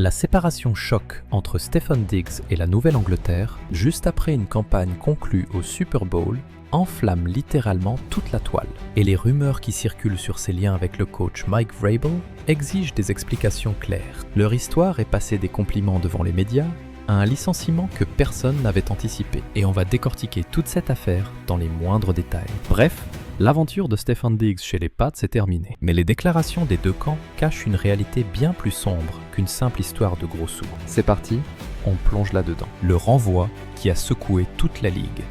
La séparation choc entre Stefon Diggs et la Nouvelle-Angleterre, juste après une campagne conclue au Super Bowl, enflamme littéralement toute la toile. Et les rumeurs qui circulent sur ses liens avec le coach Mike Vrabel exigent des explications claires. Leur histoire est passée des compliments devant les médias à un licenciement que personne n'avait anticipé. Et on va décortiquer toute cette affaire dans les moindres détails. Bref, l'aventure de Stefon Diggs chez les Pats est terminée. Mais les déclarations des deux camps cachent une réalité bien plus sombre qu'une simple histoire de gros sous. C'est parti, on plonge là-dedans. Le renvoi qui a secoué toute la ligue.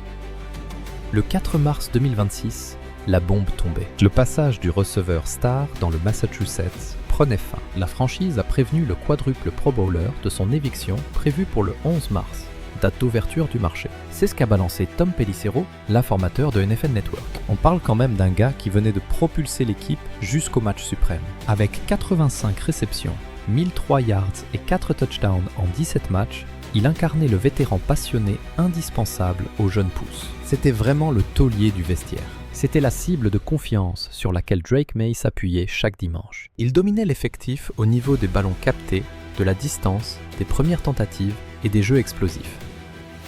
Le 4 mars 2026, la bombe tombait. Le passage du receveur star dans le Massachusetts prenait fin. La franchise a prévenu le quadruple Pro Bowler de son éviction prévue pour le 11 mars, date d'ouverture du marché. C'est ce qu'a balancé Tom Pelissero, l'informateur de NFL Network. On parle quand même d'un gars qui venait de propulser l'équipe jusqu'au match suprême. Avec 85 réceptions, 1003 yards et 4 touchdowns en 17 matchs, il incarnait le vétéran passionné indispensable aux jeunes pousses. C'était vraiment le taulier du vestiaire. C'était la cible de confiance sur laquelle Drake Maye s'appuyait chaque dimanche. Il dominait l'effectif au niveau des ballons captés, de la distance, des premières tentatives et des jeux explosifs.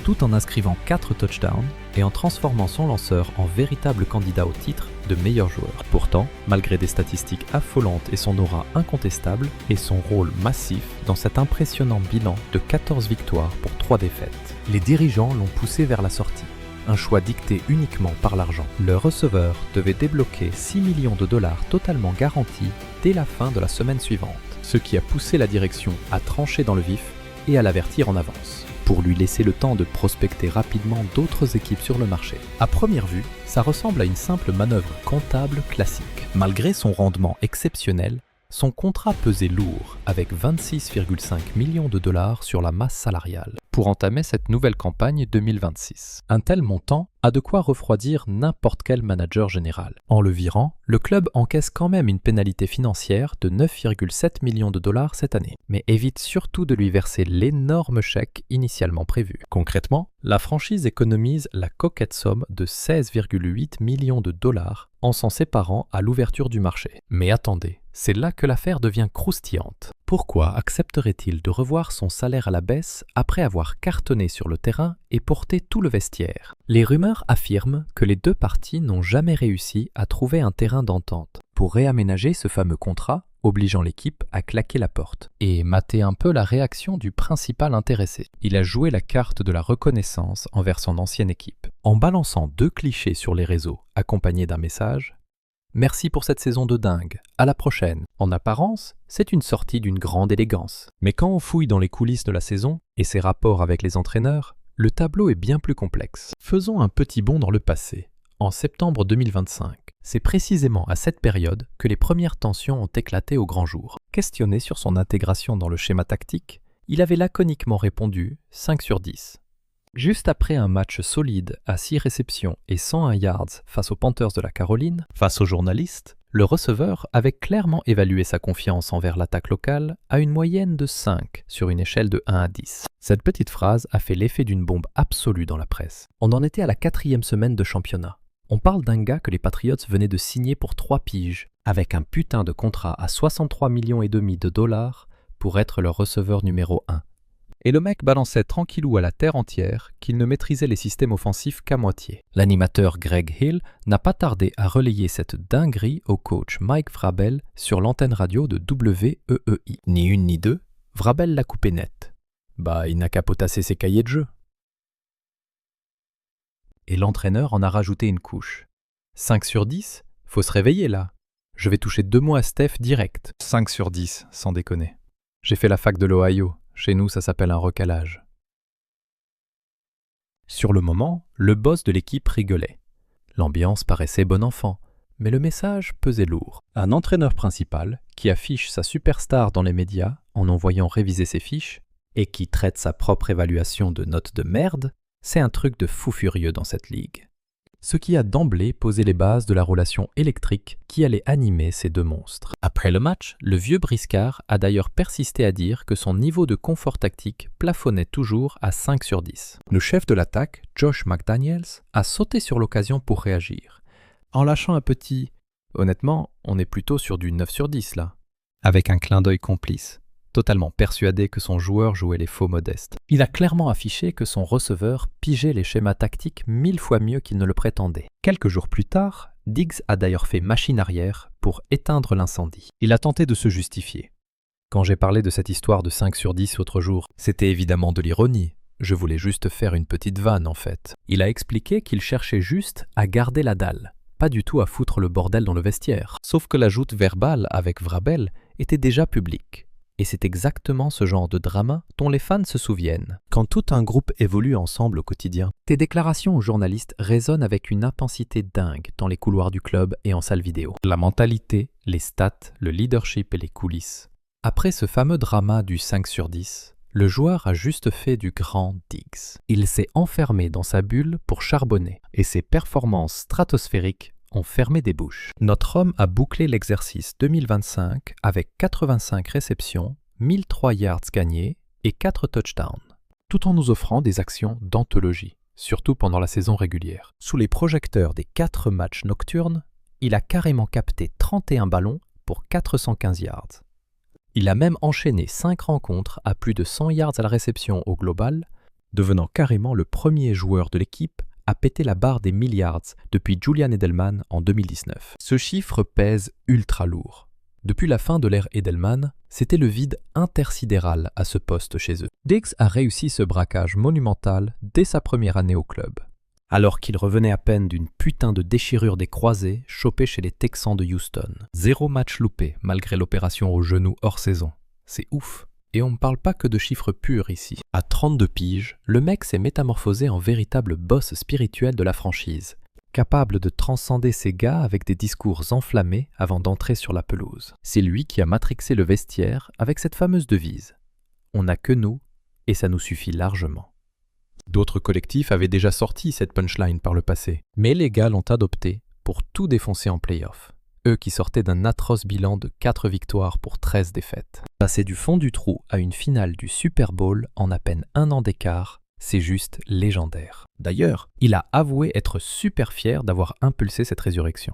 Tout en inscrivant 4 touchdowns et en transformant son lanceur en véritable candidat au titre de meilleur joueur. Pourtant, malgré des statistiques affolantes et son aura incontestable et son rôle massif dans cet impressionnant bilan de 14 victoires pour 3 défaites, les dirigeants l'ont poussé vers la sortie. Un choix dicté uniquement par l'argent. Le receveur devait débloquer 6 millions de dollars totalement garantis dès la fin de la semaine suivante, ce qui a poussé la direction à trancher dans le vif et à l'avertir en avance, pour lui laisser le temps de prospecter rapidement d'autres équipes sur le marché. À première vue, ça ressemble à une simple manœuvre comptable classique. Malgré son rendement exceptionnel, son contrat pesait lourd, avec 26,5 millions de dollars sur la masse salariale, pour entamer cette nouvelle campagne 2026. Un tel montant a de quoi refroidir n'importe quel manager général. En le virant, le club encaisse quand même une pénalité financière de 9,7 millions de dollars cette année, mais évite surtout de lui verser l'énorme chèque initialement prévu. Concrètement, la franchise économise la coquette somme de 16,8 millions de dollars en s'en séparant à l'ouverture du marché. Mais attendez, c'est là que l'affaire devient croustillante. Pourquoi accepterait-il de revoir son salaire à la baisse après avoir cartonné sur le terrain et porté tout le vestiaire? Les rumeurs affirment que les deux parties n'ont jamais réussi à trouver un terrain d'entente pour réaménager ce fameux contrat, obligeant l'équipe à claquer la porte. Et matez un peu la réaction du principal intéressé. Il a joué la carte de la reconnaissance envers son ancienne équipe, en balançant 2 clichés sur les réseaux, accompagnés d'un message « Merci pour cette saison de dingue, à la prochaine ». En apparence, c'est une sortie d'une grande élégance. Mais quand on fouille dans les coulisses de la saison et ses rapports avec les entraîneurs, le tableau est bien plus complexe. Faisons un petit bond dans le passé. En septembre 2025, c'est précisément à cette période que les premières tensions ont éclaté au grand jour. Questionné sur son intégration dans le schéma tactique, il avait laconiquement répondu 5 sur 10. Juste après un match solide à 6 réceptions et 101 yards face aux Panthers de la Caroline, face aux journalistes, le receveur avait clairement évalué sa confiance envers l'attaque locale à une moyenne de 5 sur une échelle de 1 à 10. Cette petite phrase a fait l'effet d'une bombe absolue dans la presse. On en était à la 4e semaine de championnat. On parle d'un gars que les Patriots venaient de signer pour 3 piges, avec un putain de contrat à 63,5 millions de dollars pour être leur receveur numéro 1. Et le mec balançait tranquillou à la terre entière qu'il ne maîtrisait les systèmes offensifs qu'à moitié. L'animateur Greg Hill n'a pas tardé à relayer cette dinguerie au coach Mike Vrabel sur l'antenne radio de WEEI. Ni une ni deux, Vrabel l'a coupé net. Bah, il n'a qu'à potasser ses cahiers de jeu. Et l'entraîneur en a rajouté une couche. 5 sur 10, faut se réveiller là. Je vais toucher 2 mots à Steph direct. 5 sur 10, sans déconner. J'ai fait la fac de l'Ohio. Chez nous, ça s'appelle un recalage. Sur le moment, le boss de l'équipe rigolait. L'ambiance paraissait bon enfant, mais le message pesait lourd. Un entraîneur principal qui affiche sa superstar dans les médias en envoyant réviser ses fiches et qui traite sa propre évaluation de notes de merde, c'est un truc de fou furieux dans cette ligue. Ce qui a d'emblée posé les bases de la relation électrique qui allait animer ces deux monstres. Après le match, le vieux briscard a d'ailleurs persisté à dire que son niveau de confort tactique plafonnait toujours à 5 sur 10. Le chef de l'attaque, Josh McDaniels, a sauté sur l'occasion pour réagir, en lâchant un petit « Honnêtement, on est plutôt sur du 9 sur 10 là », avec un clin d'œil complice. totalement persuadé que son joueur jouait les faux modestes. Il a clairement affiché que son receveur pigeait les schémas tactiques 1000 fois mieux qu'il ne le prétendait. Quelques jours plus tard, Diggs a d'ailleurs fait machine arrière pour éteindre l'incendie. Il a tenté de se justifier. Quand j'ai parlé de cette histoire de 5 sur 10 l'autre jour, c'était évidemment de l'ironie. Je voulais juste faire une petite vanne en fait. Il a expliqué qu'il cherchait juste à garder la dalle, pas du tout à foutre le bordel dans le vestiaire. Sauf que la joute verbale avec Vrabel était déjà publique. Et c'est exactement ce genre de drama dont les fans se souviennent. Quand tout un groupe évolue ensemble au quotidien, tes déclarations aux journalistes résonnent avec une intensité dingue dans les couloirs du club et en salle vidéo. La mentalité, les stats, le leadership et les coulisses. Après ce fameux drama du 5 sur 10, le joueur a juste fait du grand Diggs. Il s'est enfermé dans sa bulle pour charbonner et ses performances stratosphériques ont fermé des bouches. Notre homme a bouclé l'exercice 2025 avec 85 réceptions, 1003 yards gagnés et 4 touchdowns, tout en nous offrant des actions d'anthologie, surtout pendant la saison régulière. Sous les projecteurs des 4 matchs nocturnes, il a carrément capté 31 ballons pour 415 yards. Il a même enchaîné 5 rencontres à plus de 100 yards à la réception au global, devenant carrément le premier joueur de l'équipe à péter la barre des 1000 yards depuis Julian Edelman en 2019. Ce chiffre pèse ultra lourd. Depuis la fin de l'ère Edelman, c'était le vide intersidéral à ce poste chez eux. Diggs a réussi ce braquage monumental dès sa première année au club, alors qu'il revenait à peine d'une putain de déchirure des croisés chopée chez les Texans de Houston. 0 match loupé malgré l'opération au genou hors saison. C'est ouf. Et on ne parle pas que de chiffres purs ici. À 32 piges, le mec s'est métamorphosé en véritable boss spirituel de la franchise, capable de transcender ses gars avec des discours enflammés avant d'entrer sur la pelouse. C'est lui qui a matrixé le vestiaire avec cette fameuse devise « On n'a que nous, et ça nous suffit largement ». D'autres collectifs avaient déjà sorti cette punchline par le passé, mais les gars l'ont adopté pour tout défoncer en play-off. Eux qui sortaient d'un atroce bilan de 4 victoires pour 13 défaites. Passer du fond du trou à une finale du Super Bowl en à peine 1 an d'écart, c'est juste légendaire. D'ailleurs, il a avoué être super fier d'avoir impulsé cette résurrection.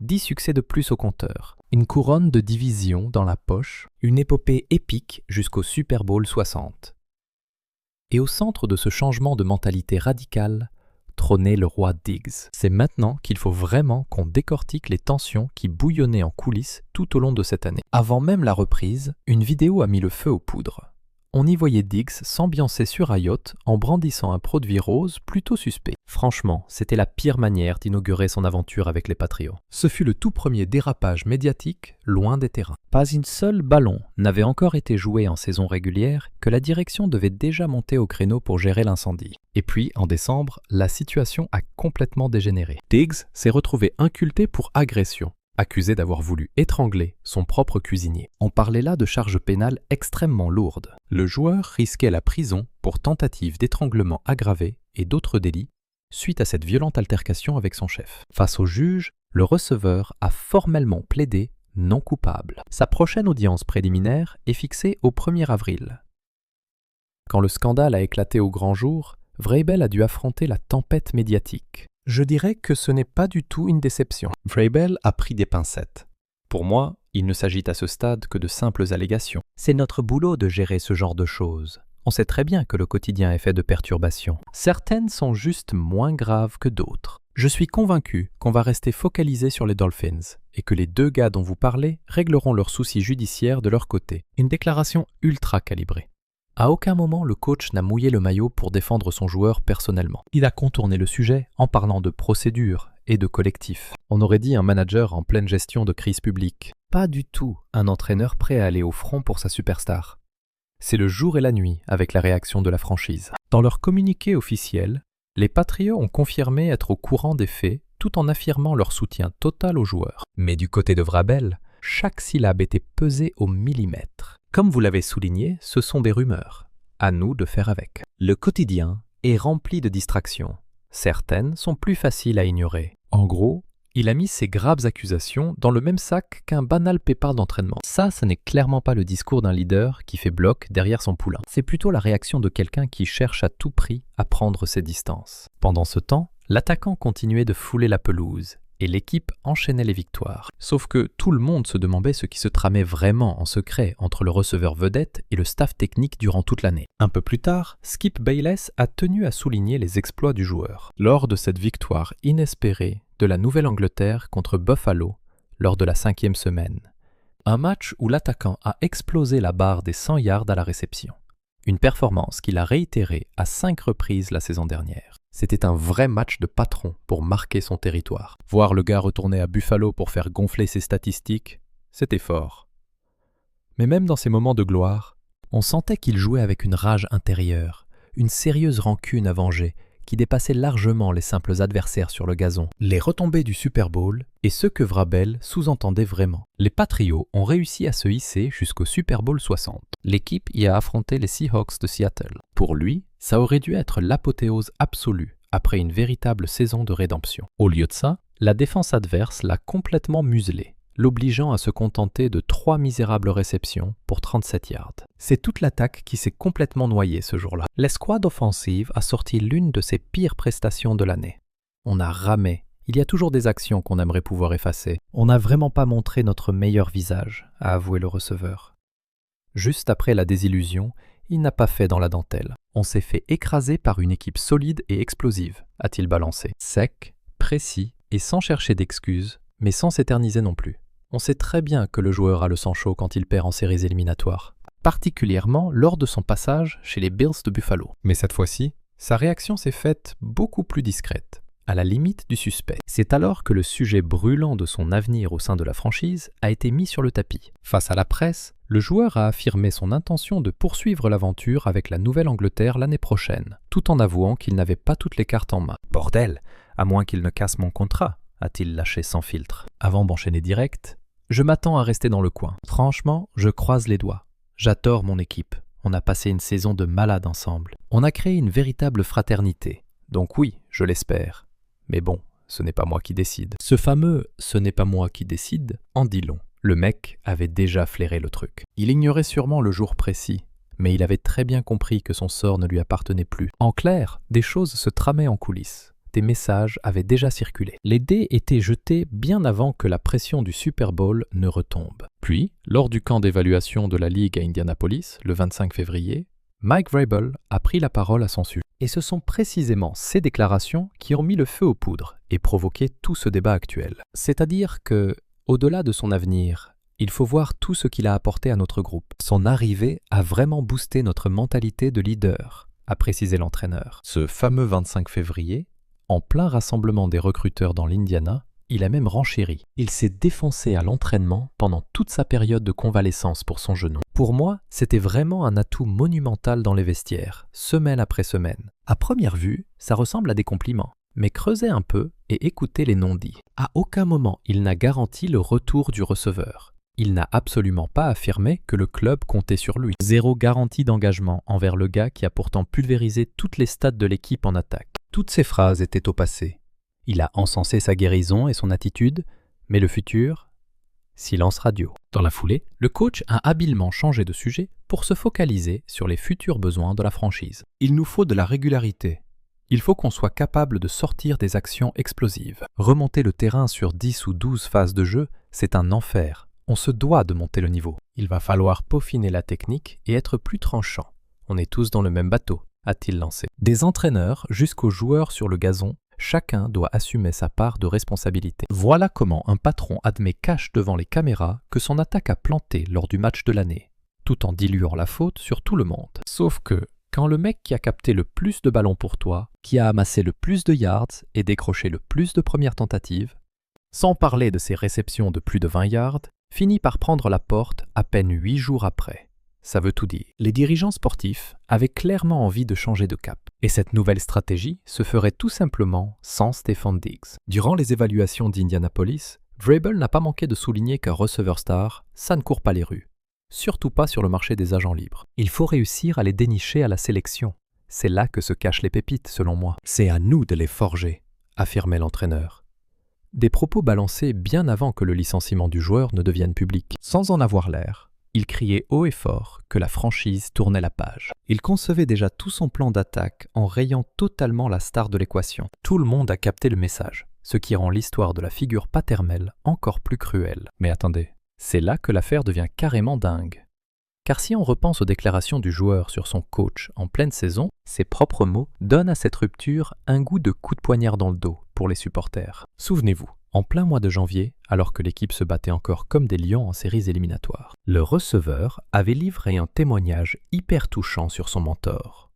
10 succès de plus au compteur, une couronne de division dans la poche, une épopée épique jusqu'au Super Bowl 60. Et au centre de ce changement de mentalité radicale, trônait le roi Diggs. C'est maintenant qu'il faut vraiment qu'on décortique les tensions qui bouillonnaient en coulisses tout au long de cette année. Avant même la reprise, une vidéo a mis le feu aux poudres. On y voyait Diggs s'ambiancer sur un yacht en brandissant un produit rose plutôt suspect. Franchement, c'était la pire manière d'inaugurer son aventure avec les Patriots. Ce fut le tout premier dérapage médiatique loin des terrains. Pas une seule ballon n'avait encore été joué en saison régulière que la direction devait déjà monter au créneau pour gérer l'incendie. Et puis, en décembre, la situation a complètement dégénéré. Diggs s'est retrouvé inculté pour agression, accusé d'avoir voulu étrangler son propre cuisinier. On parlait là de charges pénales extrêmement lourdes. Le joueur risquait la prison pour tentative d'étranglement aggravé et d'autres délits suite à cette violente altercation avec son chef. Face au juge, le receveur a formellement plaidé non coupable. Sa prochaine audience préliminaire est fixée au 1er avril. Quand le scandale a éclaté au grand jour, Vrabel a dû affronter la tempête médiatique. Je dirais que ce n'est pas du tout une déception. Vrabel a pris des pincettes. Pour moi, il ne s'agit à ce stade que de simples allégations. C'est notre boulot de gérer ce genre de choses. On sait très bien que le quotidien est fait de perturbations. Certaines sont juste moins graves que d'autres. Je suis convaincu qu'on va rester focalisé sur les Dolphins et que les 2 gars dont vous parlez régleront leurs soucis judiciaires de leur côté. Une déclaration ultra calibrée. À aucun moment, le coach n'a mouillé le maillot pour défendre son joueur personnellement. Il a contourné le sujet en parlant de procédure et de collectif. On aurait dit un manager en pleine gestion de crise publique. Pas du tout un entraîneur prêt à aller au front pour sa superstar. C'est le jour et la nuit avec la réaction de la franchise. Dans leur communiqué officiel, les Patriots ont confirmé être au courant des faits tout en affirmant leur soutien total aux joueurs. Mais du côté de Vrabel, chaque syllabe était pesée au millimètre. Comme vous l'avez souligné, ce sont des rumeurs. À nous de faire avec. Le quotidien est rempli de distractions. Certaines sont plus faciles à ignorer. En gros, il a mis ses graves accusations dans le même sac qu'un banal pépard d'entraînement. Ça n'est clairement pas le discours d'un leader qui fait bloc derrière son poulain. C'est plutôt la réaction de quelqu'un qui cherche à tout prix à prendre ses distances. Pendant ce temps, l'attaquant continuait de fouler la pelouse, et l'équipe enchaînait les victoires. Sauf que tout le monde se demandait ce qui se tramait vraiment en secret entre le receveur vedette et le staff technique durant toute l'année. Un peu plus tard, Skip Bayless a tenu à souligner les exploits du joueur lors de cette victoire inespérée de la Nouvelle-Angleterre contre Buffalo lors de la 5e semaine. Un match où l'attaquant a explosé la barre des 100 yards à la réception. Une performance qu'il a réitérée à 5 reprises la saison dernière. C'était un vrai match de patron pour marquer son territoire. Voir le gars retourner à Buffalo pour faire gonfler ses statistiques, c'était fort. Mais même dans ces moments de gloire, on sentait qu'il jouait avec une rage intérieure, une sérieuse rancune à venger qui dépassait largement les simples adversaires sur le gazon, les retombées du Super Bowl et ce que Vrabel sous-entendait vraiment. Les Patriots ont réussi à se hisser jusqu'au Super Bowl 60. L'équipe y a affronté les Seahawks de Seattle. Pour lui, ça aurait dû être l'apothéose absolue après une véritable saison de rédemption. Au lieu de ça, la défense adverse l'a complètement muselé, l'obligeant à se contenter de 3 misérables réceptions pour 37 yards. C'est toute l'attaque qui s'est complètement noyée ce jour-là. L'escouade offensive a sorti l'une de ses pires prestations de l'année. On a ramé. Il y a toujours des actions qu'on aimerait pouvoir effacer. On n'a vraiment pas montré notre meilleur visage, a avoué le receveur. Juste après la désillusion, il n'a pas fait dans la dentelle. On s'est fait écraser par une équipe solide et explosive, a-t-il balancé. Sec, précis et sans chercher d'excuses, mais sans s'éterniser non plus. On sait très bien que le joueur a le sang chaud quand il perd en séries éliminatoires, particulièrement lors de son passage chez les Bills de Buffalo. Mais cette fois-ci, sa réaction s'est faite beaucoup plus discrète, à la limite du suspect. C'est alors que le sujet brûlant de son avenir au sein de la franchise a été mis sur le tapis. Face à la presse, le joueur a affirmé son intention de poursuivre l'aventure avec la Nouvelle-Angleterre l'année prochaine, tout en avouant qu'il n'avait pas toutes les cartes en main. « Bordel, à moins qu'il ne casse mon contrat », a-t-il lâché sans filtre. Avant d'enchaîner direct, je m'attends à rester dans le coin. Franchement, je croise les doigts. J'adore mon équipe. On a passé une saison de malade ensemble. On a créé une véritable fraternité. Donc oui, je l'espère. Mais bon, ce n'est pas moi qui décide. Ce fameux « ce n'est pas moi qui décide » en dit long. Le mec avait déjà flairé le truc. Il ignorait sûrement le jour précis, mais il avait très bien compris que son sort ne lui appartenait plus. En clair, des choses se tramaient en coulisses. Des messages avaient déjà circulé. Les dés étaient jetés bien avant que la pression du Super Bowl ne retombe. Puis, lors du camp d'évaluation de la Ligue à Indianapolis, le 25 février, Mike Vrabel a pris la parole à son sujet. Et ce sont précisément ces déclarations qui ont mis le feu aux poudres et provoqué tout ce débat actuel. C'est-à-dire que, au-delà de son avenir, il faut voir tout ce qu'il a apporté à notre groupe. Son arrivée a vraiment boosté notre mentalité de leader, a précisé l'entraîneur. Ce fameux 25 février, en plein rassemblement des recruteurs dans l'Indiana, il a même renchéri. Il s'est défoncé à l'entraînement pendant toute sa période de convalescence pour son genou. Pour moi, c'était vraiment un atout monumental dans les vestiaires, semaine après semaine. À première vue, ça ressemble à des compliments. Mais creusez un peu et écoutez les non-dits. À aucun moment, il n'a garanti le retour du receveur. Il n'a absolument pas affirmé que le club comptait sur lui. Zéro garantie d'engagement envers le gars qui a pourtant pulvérisé toutes les stats de l'équipe en attaque. Toutes ces phrases étaient au passé. Il a encensé sa guérison et son attitude, mais le futur, silence radio. Dans la foulée, le coach a habilement changé de sujet pour se focaliser sur les futurs besoins de la franchise. Il nous faut de la régularité. Il faut qu'on soit capable de sortir des actions explosives. Remonter le terrain sur 10 ou 12 phases de jeu, c'est un enfer. On se doit de monter le niveau. Il va falloir peaufiner la technique et être plus tranchant. On est tous dans le même bateau, a-t-il lancé. Des entraîneurs jusqu'aux joueurs sur le gazon, chacun doit assumer sa part de responsabilité. Voilà comment un patron admet cache devant les caméras que son attaque a planté lors du match de l'année, tout en diluant la faute sur tout le monde. Sauf que, quand le mec qui a capté le plus de ballons pour toi, qui a amassé le plus de yards et décroché le plus de premières tentatives, sans parler de ses réceptions de plus de 20 yards, finit par prendre la porte à peine 8 jours après. Ça veut tout dire. Les dirigeants sportifs avaient clairement envie de changer de cap. Et cette nouvelle stratégie se ferait tout simplement sans Stefon Diggs. Durant les évaluations d'Indianapolis, Vrabel n'a pas manqué de souligner qu'un receveur star, ça ne court pas les rues. Surtout pas sur le marché des agents libres. Il faut réussir à les dénicher à la sélection. C'est là que se cachent les pépites, selon moi. C'est à nous de les forger, affirmait l'entraîneur. Des propos balancés bien avant que le licenciement du joueur ne devienne public. Sans en avoir l'air, il criait haut et fort que la franchise tournait la page. Il concevait déjà tout son plan d'attaque en rayant totalement la star de l'équation. Tout le monde a capté le message. ce qui rend l'histoire de la figure paternelle encore plus cruelle. Mais attendez, c'est là que l'affaire devient carrément dingue. Car si on repense aux déclarations du joueur sur son coach en pleine saison, ses propres mots donnent à cette rupture un goût de coup de poignard dans le dos pour les supporters. Souvenez-vous, en plein mois de janvier, alors que l'équipe se battait encore comme des lions en séries éliminatoires, le receveur avait livré un témoignage hyper touchant sur son mentor.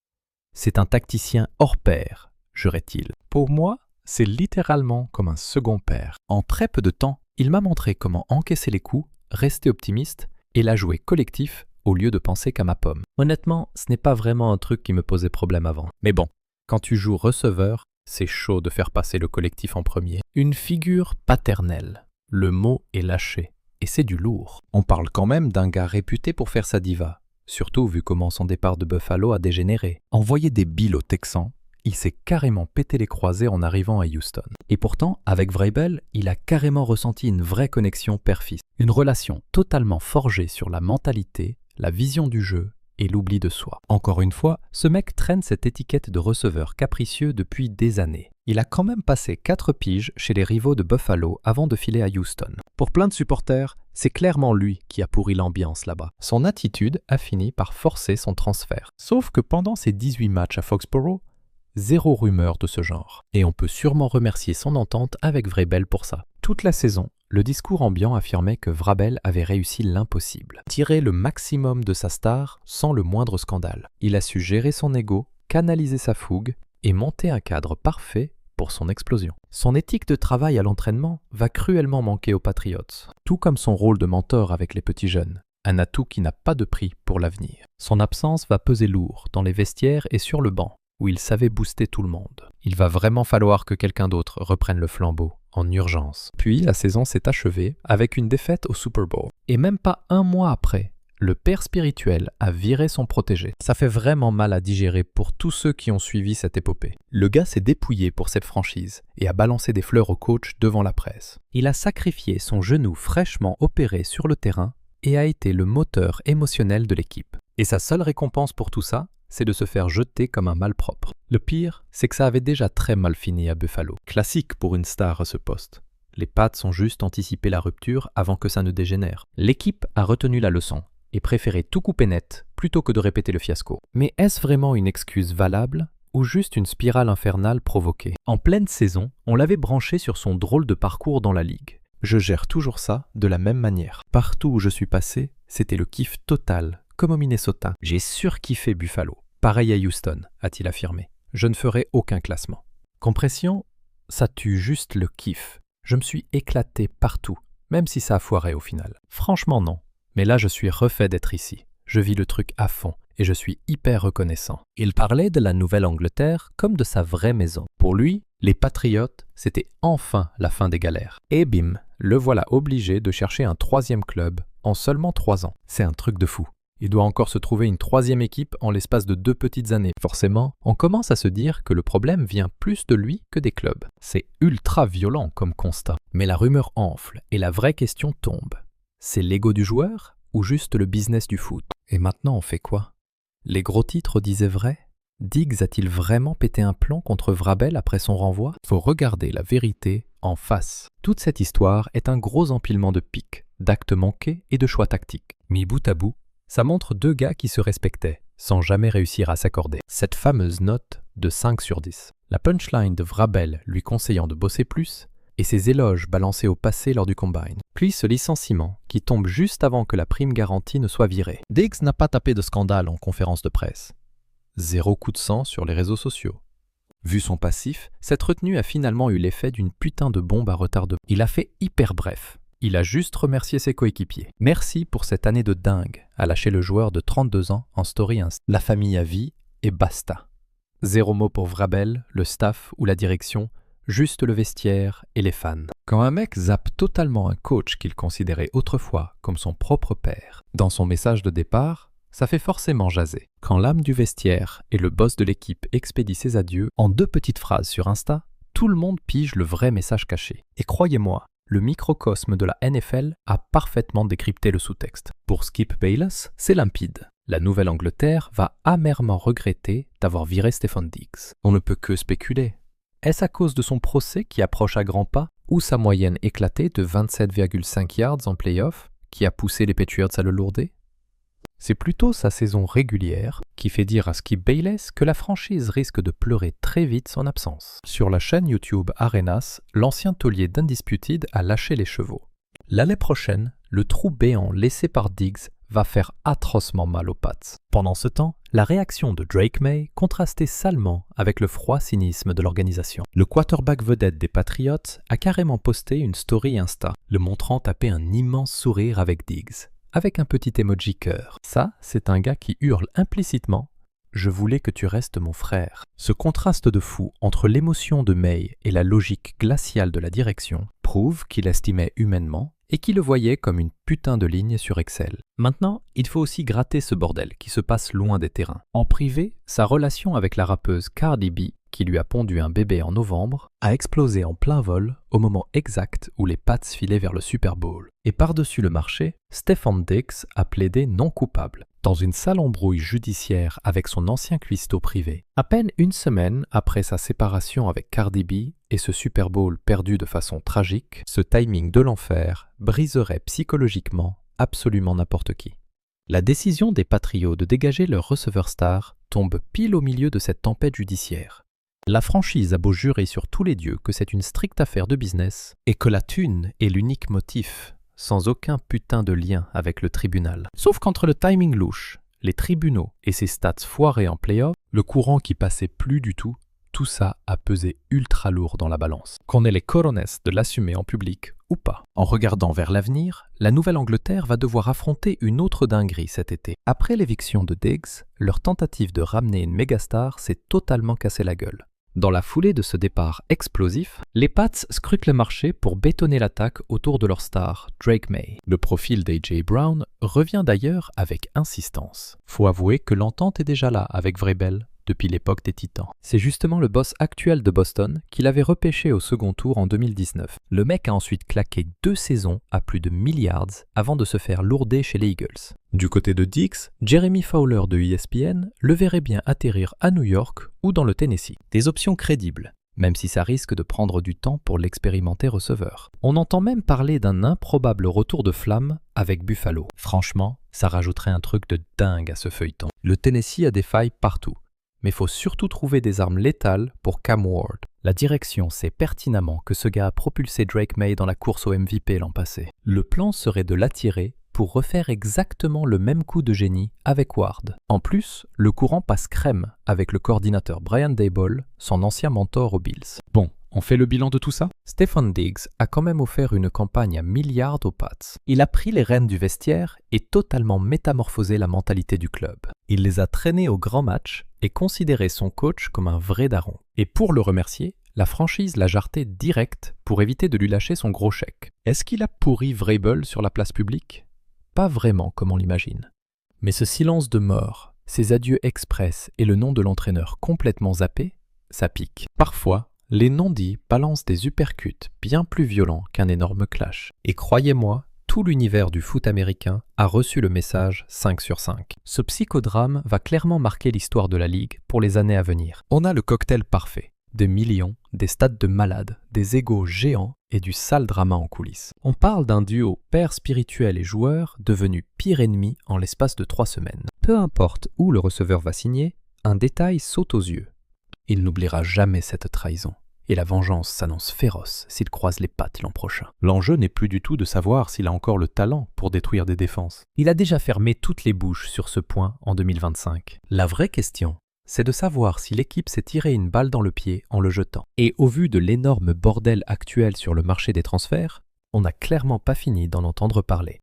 « C'est un tacticien hors pair », jurait-il. « Pour moi, c'est littéralement comme un second père. En très peu de temps, il m'a montré comment encaisser les coups, rester optimiste et la jouer collectif au lieu de penser qu'à ma pomme. Honnêtement, ce n'est pas vraiment un truc qui me posait problème avant. Mais bon, quand tu joues receveur, c'est chaud de faire passer le collectif en premier. Une figure paternelle. Le mot est lâché. Et c'est du lourd. On parle quand même d'un gars réputé pour faire sa diva. Surtout vu comment son départ de Buffalo a dégénéré. Envoyer des billes aux Texans, il s'est carrément pété les croisés en arrivant à Houston. Et pourtant, avec Vrabel, il a carrément ressenti une vraie connexion père-fils. Une relation totalement forgée sur la mentalité, la vision du jeu et l'oubli de soi. Encore une fois, ce mec traîne cette étiquette de receveur capricieux depuis des années. Il a quand même passé 4 piges chez les rivaux de Buffalo avant de filer à Houston. Pour plein de supporters, c'est clairement lui qui a pourri l'ambiance là-bas. Son attitude a fini par forcer son transfert. Sauf que pendant ses 18 matchs à Foxborough, zéro rumeur de ce genre. Et on peut sûrement remercier son entente avec Vrabel pour ça. Toute la saison, le discours ambiant affirmait que Vrabel avait réussi l'impossible. Tirer le maximum de sa star sans le moindre scandale. Il a su gérer son ego, canaliser sa fougue et monter un cadre parfait pour son explosion. Son éthique de travail à l'entraînement va cruellement manquer aux Patriots, tout comme son rôle de mentor avec les petits jeunes. Un atout qui n'a pas de prix pour l'avenir. Son absence va peser lourd dans les vestiaires et sur le banc, où il savait booster tout le monde. Il va vraiment falloir que quelqu'un d'autre reprenne le flambeau, en urgence. Puis la saison s'est achevée avec une défaite au Super Bowl. Et même pas un mois après, le père spirituel a viré son protégé. Ça fait vraiment mal à digérer pour tous ceux qui ont suivi cette épopée. Le gars s'est dépouillé pour cette franchise et a balancé des fleurs au coach devant la presse. Il a sacrifié son genou fraîchement opéré sur le terrain et a été le moteur émotionnel de l'équipe. Et sa seule récompense pour tout ça, c'est de se faire jeter comme un malpropre. Le pire, c'est que ça avait déjà très mal fini à Buffalo. Classique pour une star à ce poste. Les Pats ont juste anticipé la rupture avant que ça ne dégénère. L'équipe a retenu la leçon et préféré tout couper net plutôt que de répéter le fiasco. Mais est-ce vraiment une excuse valable ou juste une spirale infernale provoquée? En pleine saison, on l'avait branché sur son drôle de parcours dans la ligue. Je gère toujours ça de la même manière. Partout où je suis passé, c'était le kiff total, comme au Minnesota. J'ai surkiffé Buffalo. Pareil à Houston, a-t-il affirmé. Je ne ferai aucun classement. Compression, ça tue juste le kiff. Je me suis éclaté partout, même si ça a foiré au final. Franchement non. Mais là je suis refait d'être ici. Je vis le truc à fond et je suis hyper reconnaissant. Il parlait de la Nouvelle-Angleterre comme de sa vraie maison. Pour lui, les Patriotes, c'était enfin la fin des galères. Et bim, le voilà obligé de chercher un 3e club en seulement 3 ans. C'est un truc de fou. Il doit encore se trouver une 3e équipe en l'espace de 2 petites années. Forcément, on commence à se dire que le problème vient plus de lui que des clubs. C'est ultra violent comme constat. Mais la rumeur enfle et la vraie question tombe. C'est l'ego du joueur ou juste le business du foot? Et maintenant on fait quoi? Les gros titres disaient vrai? Diggs a-t-il vraiment pété un plomb contre Vrabel après son renvoi? Faut regarder la vérité en face. Toute cette histoire est un gros empilement de piques, d'actes manqués et de choix tactiques. Mis bout à bout, ça montre 2 gars qui se respectaient, sans jamais réussir à s'accorder. Cette fameuse note de 5 sur 10. La punchline de Vrabel lui conseillant de bosser plus, et ses éloges balancés au passé lors du combine. Puis ce licenciement qui tombe juste avant que la prime garantie ne soit virée. Diggs n'a pas tapé de scandale en conférence de presse. 0 coup de sang sur les réseaux sociaux. Vu son passif, cette retenue a finalement eu l'effet d'une putain de bombe à retardement. Il a fait hyper bref. Il a juste remercié ses coéquipiers. Merci pour cette année de dingue, a lâché le joueur de 32 ans en story Insta. La famille à vie et basta. 0 mot pour Vrabel, le staff ou la direction, juste le vestiaire et les fans. Quand un mec zappe totalement un coach qu'il considérait autrefois comme son propre père, dans son message de départ, ça fait forcément jaser. Quand l'âme du vestiaire et le boss de l'équipe expédient ses adieux, en 2 petites phrases sur Insta, tout le monde pige le vrai message caché. Et croyez-moi, le microcosme de la NFL a parfaitement décrypté le sous-texte. Pour Skip Bayless, c'est limpide. La Nouvelle-Angleterre va amèrement regretter d'avoir viré Stefon Diggs. On ne peut que spéculer. Est-ce à cause de son procès qui approche à grands pas ou sa moyenne éclatée de 27,5 yards en play-off qui a poussé les Patriots à le lourder? C'est plutôt sa saison régulière qui fait dire à Skip Bayless que la franchise risque de pleurer très vite son absence. Sur la chaîne YouTube Arenas, l'ancien taulier d'Undisputed a lâché les chevaux. L'année prochaine, le trou béant laissé par Diggs va faire atrocement mal aux Pats. Pendant ce temps, la réaction de Drake May contrastait salement avec le froid cynisme de l'organisation. Le quarterback vedette des Patriots a carrément posté une story Insta, le montrant taper un immense sourire avec Diggs, avec un petit emoji cœur. Ça, c'est un gars qui hurle implicitement « Je voulais que tu restes mon frère ». Ce contraste de fou entre l'émotion de May et la logique glaciale de la direction prouve qu'il estimait humainement et qui le voyait comme une putain de ligne sur Excel. Maintenant, il faut aussi gratter ce bordel qui se passe loin des terrains. En privé, sa relation avec la rappeuse Cardi B, qui lui a pondu un bébé en novembre, a explosé en plein vol au moment exact où les Pats filaient vers le Super Bowl. Et par-dessus le marché, Stefon Diggs a plaidé non coupable, dans une sale embrouille judiciaire avec son ancien cuistot privé. À peine une semaine après sa séparation avec Cardi B et ce Super Bowl perdu de façon tragique, ce timing de l'enfer briserait psychologiquement absolument n'importe qui. La décision des Patriots de dégager leur receveur star tombe pile au milieu de cette tempête judiciaire. La franchise a beau jurer sur tous les dieux que c'est une stricte affaire de business et que la thune est l'unique motif, sans aucun putain de lien avec le tribunal. Sauf qu'entre le timing louche, les tribunaux et ses stats foirés en play-off, le courant qui passait plus du tout ça a pesé ultra lourd dans la balance. Qu'on ait les cojones de l'assumer en public ou pas. En regardant vers l'avenir, la Nouvelle-Angleterre va devoir affronter une autre dinguerie cet été. Après l'éviction de Diggs, leur tentative de ramener une mégastar s'est totalement cassé la gueule. Dans la foulée de ce départ explosif, les Pats scrutent le marché pour bétonner l'attaque autour de leur star, Drake May. Le profil d'A.J. Brown revient d'ailleurs avec insistance. Faut avouer que l'entente est déjà là avec Vrabel depuis l'époque des Titans. C'est justement le boss actuel de Boston qui l'avait repêché au second tour en 2019. Le mec a ensuite claqué 2 saisons à plus de milliards avant de se faire lourder chez les Eagles. Du côté de Diggs, Jeremy Fowler de ESPN le verrait bien atterrir à New York ou dans le Tennessee. Des options crédibles, même si ça risque de prendre du temps pour l'expérimenter receveur. On entend même parler d'un improbable retour de flamme avec Buffalo. Franchement, ça rajouterait un truc de dingue à ce feuilleton. Le Tennessee a des failles partout. Mais faut surtout trouver des armes létales pour Cam Ward. La direction sait pertinemment que ce gars a propulsé Drake May dans la course au MVP l'an passé. Le plan serait de l'attirer pour refaire exactement le même coup de génie avec Ward. En plus, le courant passe crème avec le coordinateur Brian Daboll, son ancien mentor aux Bills. Bon, on fait le bilan de tout ça? Stefon Diggs a quand même offert une campagne à milliards aux Pats. Il a pris les rênes du vestiaire et totalement métamorphosé la mentalité du club. Il les a traînés au grand match et considéré son coach comme un vrai daron. Et pour le remercier, la franchise l'a jarté direct pour éviter de lui lâcher son gros chèque. Est-ce qu'il a pourri Vrabel sur la place publique? Pas vraiment comme on l'imagine. Mais ce silence de mort, ces adieux express et le nom de l'entraîneur complètement zappé, ça pique. Parfois, les non-dits balancent des uppercuts bien plus violents qu'un énorme clash. Et croyez-moi, tout l'univers du foot américain a reçu le message 5 sur 5. Ce psychodrame va clairement marquer l'histoire de la Ligue pour les années à venir. On a le cocktail parfait. Des millions, des stades de malades, des égos géants et du sale drama en coulisses. On parle d'un duo père spirituel et joueur devenu pire ennemi en l'espace de 3 semaines. Peu importe où le receveur va signer, un détail saute aux yeux. Il n'oubliera jamais cette trahison. Et la vengeance s'annonce féroce s'il croise les pattes l'an prochain. L'enjeu n'est plus du tout de savoir s'il a encore le talent pour détruire des défenses. Il a déjà fermé toutes les bouches sur ce point en 2025. La vraie question, c'est de savoir si l'équipe s'est tiré une balle dans le pied en le jetant. Et au vu de l'énorme bordel actuel sur le marché des transferts, on n'a clairement pas fini d'en entendre parler.